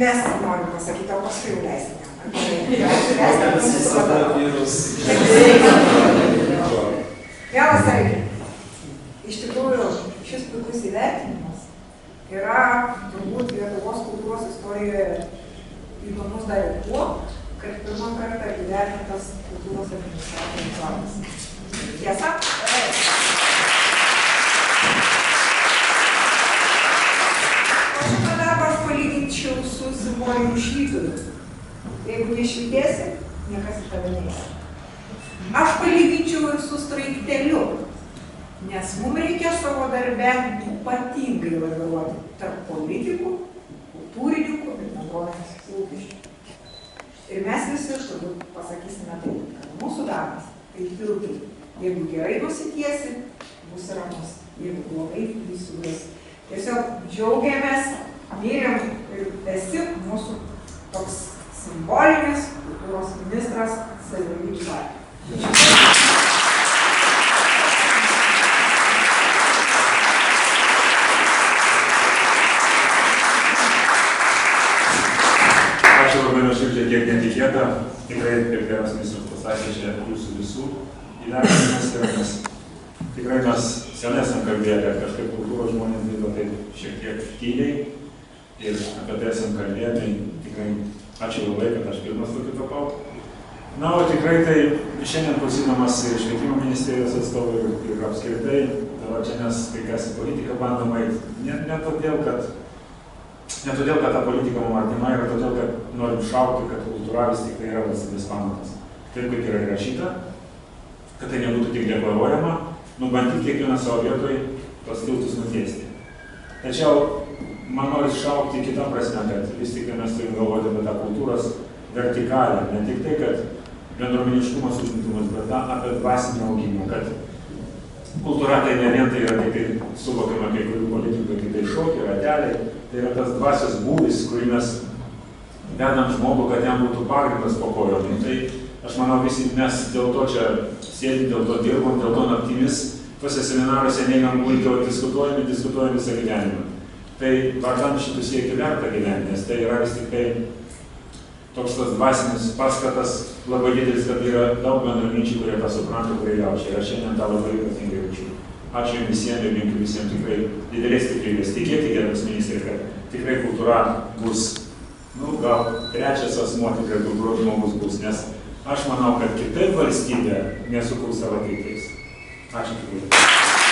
mes norim pasakyti, o paskui jau leisime. Mielas Algi, iš tikrųjų šis puikus įvertinimas yra turbūt Lietuvos kultūros istorijoje įdomus dar ir tuo, kad pirmą kartą įvertintas kultūros administratorius darbas. Tiesa? O šitą darbą aš palyginčiau su simboliniu švyturiu. Jeigu nešvydėsi, niekas į tave neis. Aš palyginčiau ir su straikteliu, nes mums reikia savo darbe ypatingai laviruoti tarp politikų, kultūrininkų ir bendruomenės lūkesčių. Ir mes visi turbūt pasakysime taip, kad mūsų darbas tai tiltai. Jeigu gerai nusitiesi, bus ramus. Jeigu blogai, jis sugrius. Tiesiog džiaugiamės, mylim ir esi mūsų toks simbolinis kultūros ministras savivaldybių partijų. Ačiū labai nuoširdžiai, kiek netikėta. Tikrai, kaip geras ministras pasakė, čia jūsų visų įvertinimas yra, nes tikrai mes senai esam kalbėję, kad kažkaip kultūros žmonės dirba taip šiek tiek tyliai ir apie tai esam kalbėję, tai tikrai ačiū labai, kad aš pirmas tokį tapau. Na, o tikrai tai šiandien klausydamas ir švietimo ministerijos atstovų ir apskritai, dabar čia mes kai kas į politiką bandoma eiti, ne todėl, kad ta politika mums artima yra, todėl, kad norim šaukti, kad kultūra vis tik tai yra valstybės pamatas. Taip, kaip yra įrašyta, kad tai nebūtų tik deklaruojama, bandyti kiekvieną savo vietoj tos tiltus nutiesti. Tačiau man nori šaukti kitą prasme, kad vis tik mes turim galvoti apie tą kultūros vertikalę, ne tik tai, kad bendruomeniškumas užimtumas, bet apie dvasinį augimą, kad kultūra tai ne vien tai yra tik tai suvokiama kai kurių politikų, tik tai šokiai, rateliai, tai yra tas dvasios būvis, kurį mes vedam žmogų, kad jam būtų pagrindas po kojom. Tai aš manau, visi mes dėl to čia sėdim, dėl to dirbom, dėl to naktimis tuose seminaruose neįgam gulti, o diskutuojame visą gyvenimą. Tai vardan šitų siekti verta gyventi, nes tai yra vis tik tai toks tas dvasinis paskatas labai didelis, kad yra daug bendraminčių, kurie tą supranta, kurie jaučia. Ir aš šiandien tą labai ypatingai jaučiu. Ačiū jums visiems ir linkiu visiems tikrai didelės stiprybės. Tikėti, gerbiamas ministrė, kad tikrai kultūra bus, gal trečias asmuo tikrai kultūros žmogus bus, nes aš manau, kad kitaip valstybė nesukurs savo ateities. Ačiū tikrai.